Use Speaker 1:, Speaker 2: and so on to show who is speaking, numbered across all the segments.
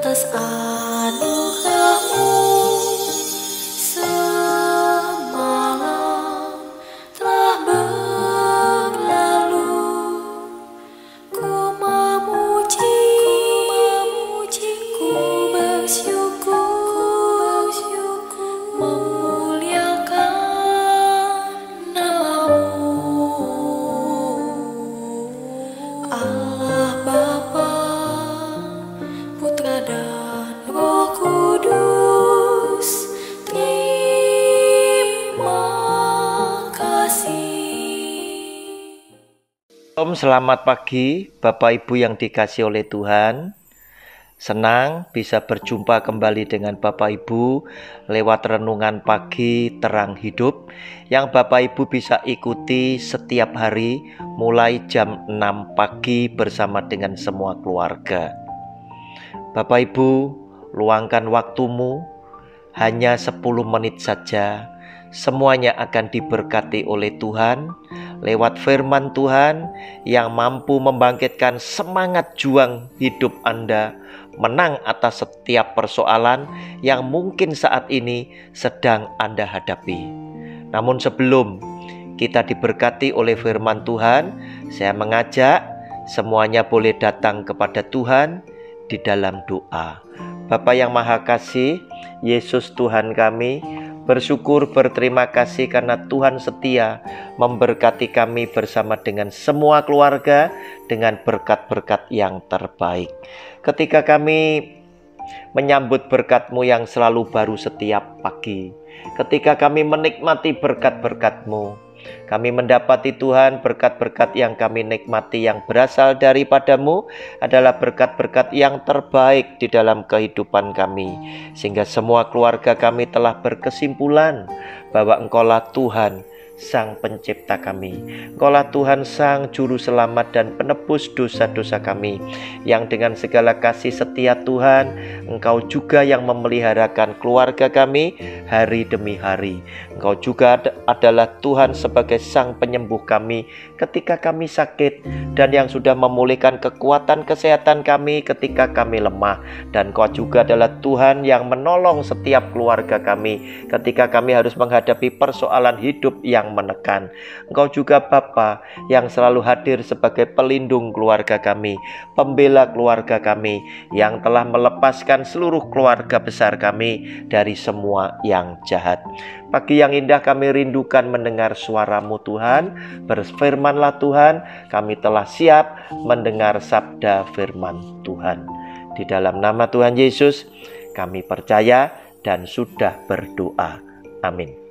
Speaker 1: atas anugerahmu. Semalam telah berlalu, ku memuji, ku bersyukur, memuliakan namamu. Allah Bapa, Putra dan Roh Kudus, terima kasih.
Speaker 2: Selamat pagi Bapak Ibu yang dikasihi oleh Tuhan. Senang bisa berjumpa kembali dengan Bapak Ibu lewat renungan pagi terang hidup yang Bapak Ibu bisa ikuti setiap hari mulai jam 6 pagi bersama dengan semua keluarga. Bapak Ibu, luangkan waktumu hanya 10 menit saja. Semuanya akan diberkati oleh Tuhan lewat firman Tuhan yang mampu membangkitkan semangat juang hidup Anda, menang atas setiap persoalan yang mungkin saat ini sedang Anda hadapi. Namun sebelum kita diberkati oleh firman Tuhan, saya mengajak semuanya boleh datang kepada Tuhan di dalam doa. Bapa yang Maha Kasih, Yesus Tuhan kami, bersyukur berterima kasih karena Tuhan setia memberkati kami bersama dengan semua keluarga dengan berkat-berkat yang terbaik. Ketika kami menyambut berkat-Mu yang selalu baru setiap pagi, ketika kami menikmati berkat-berkat-Mu, kami mendapati Tuhan berkat-berkat yang kami nikmati yang berasal daripada-Mu adalah berkat-berkat yang terbaik di dalam kehidupan kami. Sehingga semua keluarga kami telah berkesimpulan bahwa Engkaulah Tuhan Sang Pencipta kami. Engkaulah Tuhan Sang Juru Selamat dan Penebus dosa-dosa kami, yang dengan segala kasih setia Tuhan, Engkau juga yang memeliharakan keluarga kami hari demi hari. Engkau juga adalah Tuhan sebagai Sang Penyembuh kami ketika kami sakit, dan yang sudah memulihkan kekuatan kesehatan kami ketika kami lemah. Dan Engkau juga adalah Tuhan yang menolong setiap keluarga kami ketika kami harus menghadapi persoalan hidup yang menekan. Engkau juga Bapa yang selalu hadir sebagai pelindung keluarga kami, pembela keluarga kami, yang telah melepaskan seluruh keluarga besar kami dari semua yang jahat. Pagi yang indah kami rindukan mendengar suara-Mu Tuhan. Berfirmanlah Tuhan, kami telah siap mendengar sabda firman Tuhan. Di dalam nama Tuhan Yesus kami percaya dan sudah berdoa. Amin.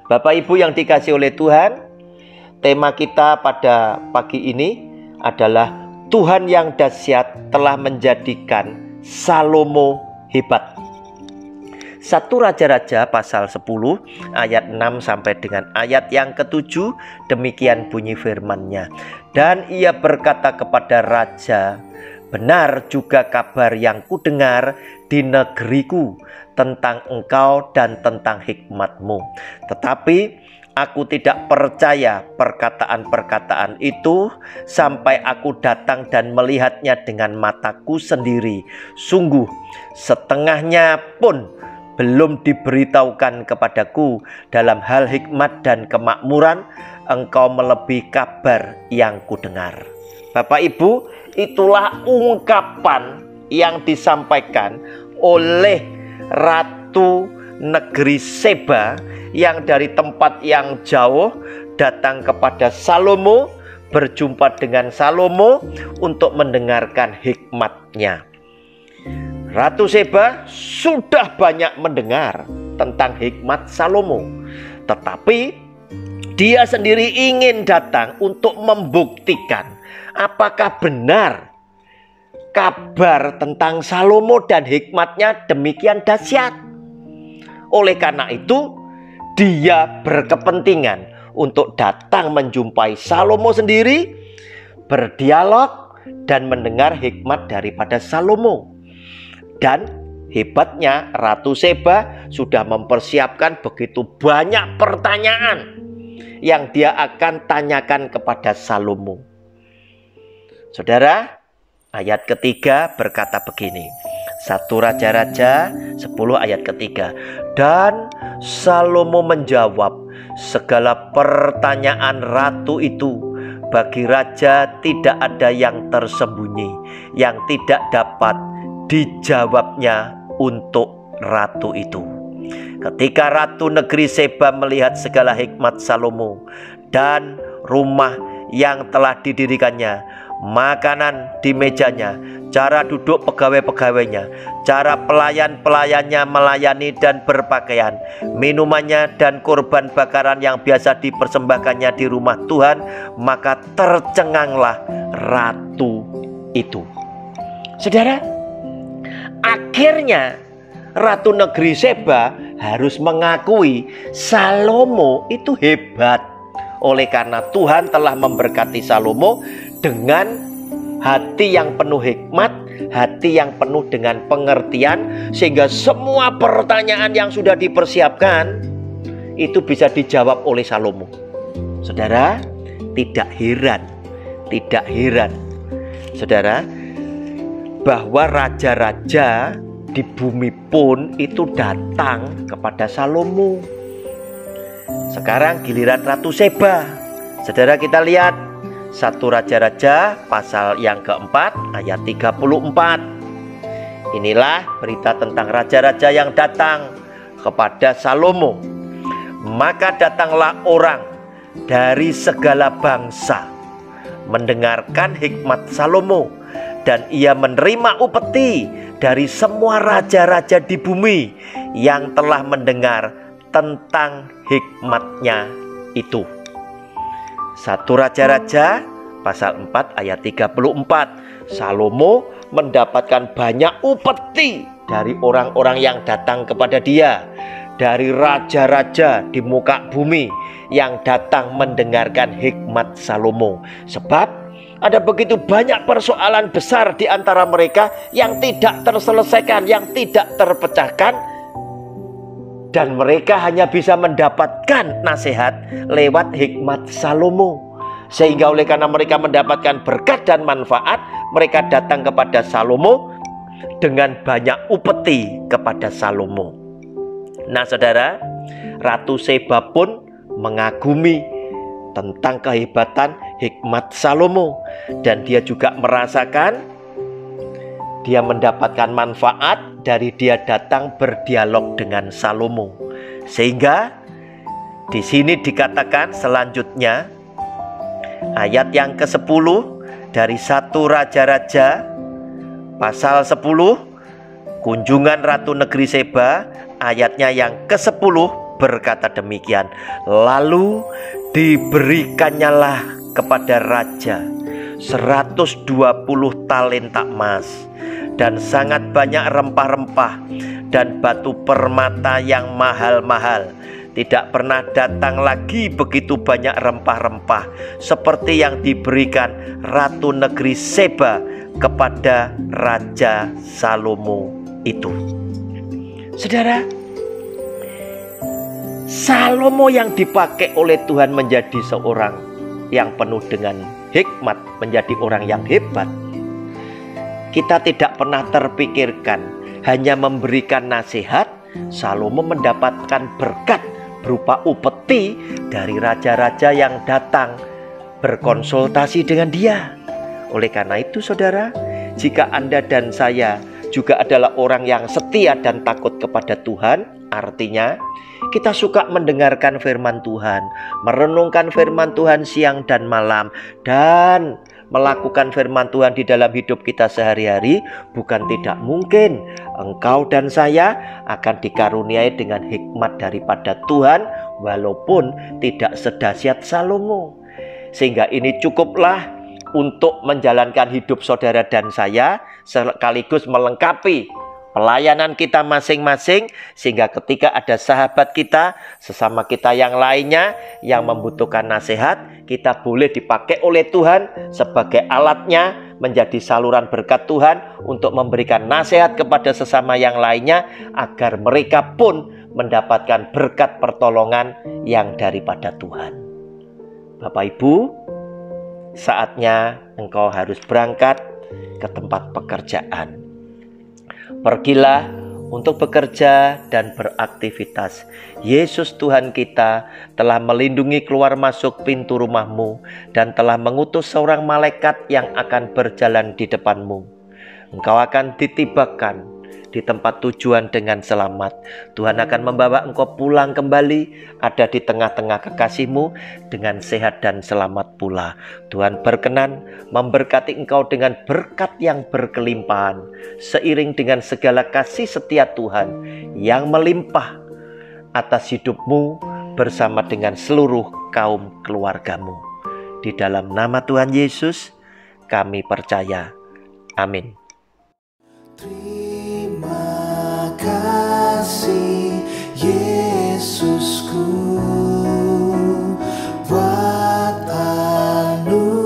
Speaker 2: Bapak Ibu yang dikasihi oleh Tuhan, tema kita pada pagi ini adalah Tuhan yang dahsyat telah menjadikan Salomo hebat. 1 Raja-Raja pasal 10 ayat 6 sampai dengan ayat yang ke-7, demikian bunyi firman-Nya. Dan ia berkata kepada raja, benar juga kabar yang kudengar di negeriku tentang engkau dan tentang hikmat-Mu. Tetapi aku tidak percaya perkataan-perkataan itu sampai aku datang dan melihatnya dengan mataku sendiri. Sungguh setengahnya pun belum diberitahukan kepadaku. Dalam hal hikmat dan kemakmuran engkau melebihi kabar yang kudengar. Bapak Ibu, itulah ungkapan yang disampaikan oleh Ratu negeri Seba yang dari tempat yang jauh datang kepada Salomo, berjumpa dengan Salomo untuk mendengarkan hikmat-Nya. Ratu Seba sudah banyak mendengar tentang hikmat Salomo, tetapi dia sendiri ingin datang untuk membuktikan apakah benar kabar tentang Salomo dan hikmatnya demikian dahsyat. Oleh karena itu, dia berkepentingan untuk datang menjumpai Salomo sendiri, berdialog dan mendengar hikmat daripada Salomo. Dan hebatnya Ratu Seba sudah mempersiapkan begitu banyak pertanyaan yang dia akan tanyakan kepada Salomo. Saudara, ayat ketiga berkata begini. 1 Raja-Raja 10 ayat ketiga. Dan Salomo menjawab, segala pertanyaan ratu itu bagi raja tidak ada yang tersembunyi, yang tidak dapat dijawabnya untuk ratu itu. Ketika ratu negeri Seba melihat segala hikmat Salomo dan rumah yang telah didirikannya, makanan di mejanya, cara duduk pegawai-pegawainya, cara pelayan-pelayannya melayani dan berpakaian, minumannya dan kurban bakaran yang biasa dipersembahkannya di rumah Tuhan, maka tercenganglah ratu itu. Saudara, akhirnya ratu negeri Seba harus mengakui Salomo itu hebat. Oleh karena Tuhan telah memberkati Salomo dengan hati yang penuh hikmat, hati yang penuh dengan pengertian, sehingga semua pertanyaan yang sudah dipersiapkan itu bisa dijawab oleh Salomo. Saudara, tidak heran, saudara, bahwa raja-raja di bumi pun itu datang kepada Salomo. Sekarang giliran Ratu Seba. Saudara, kita lihat 1 Raja-Raja pasal yang keempat ayat 34. Inilah berita tentang raja-raja yang datang kepada Salomo. Maka datanglah orang dari segala bangsa mendengarkan hikmat Salomo, dan ia menerima upeti dari semua raja-raja di bumi yang telah mendengar tentang hikmatnya itu. 1 Raja-Raja pasal 4 ayat 34. Salomo mendapatkan banyak upeti dari orang-orang yang datang kepada dia, dari raja-raja di muka bumi yang datang mendengarkan hikmat Salomo. Sebab ada begitu banyak persoalan besar di antara mereka yang tidak terselesaikan, yang tidak terpecahkan, dan mereka hanya bisa mendapatkan nasihat lewat hikmat Salomo. Sehingga oleh karena mereka mendapatkan berkat dan manfaat, mereka datang kepada Salomo dengan banyak upeti kepada Salomo. Nah saudara, Ratu Seba pun mengagumi tentang kehebatan hikmat Salomo, dan dia juga merasakan dia mendapatkan manfaat dari dia datang berdialog dengan Salomo. Sehingga di sini dikatakan selanjutnya ayat yang ke-10 dari 1 Raja-Raja pasal 10, kunjungan Ratu negeri Seba, ayatnya yang ke-10 berkata demikian. Lalu diberikannya kepada raja 120 talenta emas dan sangat banyak rempah-rempah dan batu permata yang mahal-mahal. Tidak pernah datang lagi begitu banyak rempah-rempah seperti yang diberikan Ratu negeri Seba kepada Raja Salomo itu. Saudara, Salomo yang dipakai oleh Tuhan menjadi seorang yang penuh dengan hikmat, menjadi orang yang hebat. Kita tidak pernah terpikirkan, hanya memberikan nasihat, Salomo mendapatkan berkat berupa upeti dari raja-raja yang datang berkonsultasi dengan dia. Oleh karena itu saudara, jika Anda dan saya juga adalah orang yang setia dan takut kepada Tuhan, artinya kita suka mendengarkan firman Tuhan, merenungkan firman Tuhan siang dan malam, dan melakukan firman Tuhan di dalam hidup kita sehari-hari, bukan tidak mungkin engkau dan saya akan dikaruniai dengan hikmat daripada Tuhan, walaupun tidak sedahsyat Salomo. Sehingga ini cukuplah untuk menjalankan hidup saudara dan saya, sekaligus melengkapi pelayanan kita masing-masing, sehingga ketika ada sahabat kita, sesama kita yang lainnya yang membutuhkan nasihat, kita boleh dipakai oleh Tuhan sebagai alatnya, menjadi saluran berkat Tuhan untuk memberikan nasihat kepada sesama yang lainnya, agar mereka pun mendapatkan berkat pertolongan yang daripada Tuhan. Bapak Ibu, saatnya engkau harus berangkat ke tempat pekerjaan. Pergilah untuk bekerja dan beraktivitas. Yesus Tuhan kita telah melindungi keluar masuk pintu rumahmu dan telah mengutus seorang malaikat yang akan berjalan di depanmu. Engkau akan ditibakan di tempat tujuan dengan selamat. Tuhan akan membawa engkau pulang kembali, ada di tengah-tengah kekasihmu dengan sehat dan selamat pula. Tuhan berkenan memberkati engkau dengan berkat yang berkelimpahan, seiring dengan segala kasih setia Tuhan yang melimpah atas hidupmu bersama dengan seluruh kaum keluargamu. Di dalam nama Tuhan Yesus kami percaya. Amin.
Speaker 3: Terima kasih Yesusku buat anugerah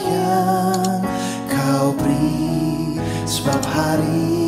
Speaker 3: yang kau beri, sebab hari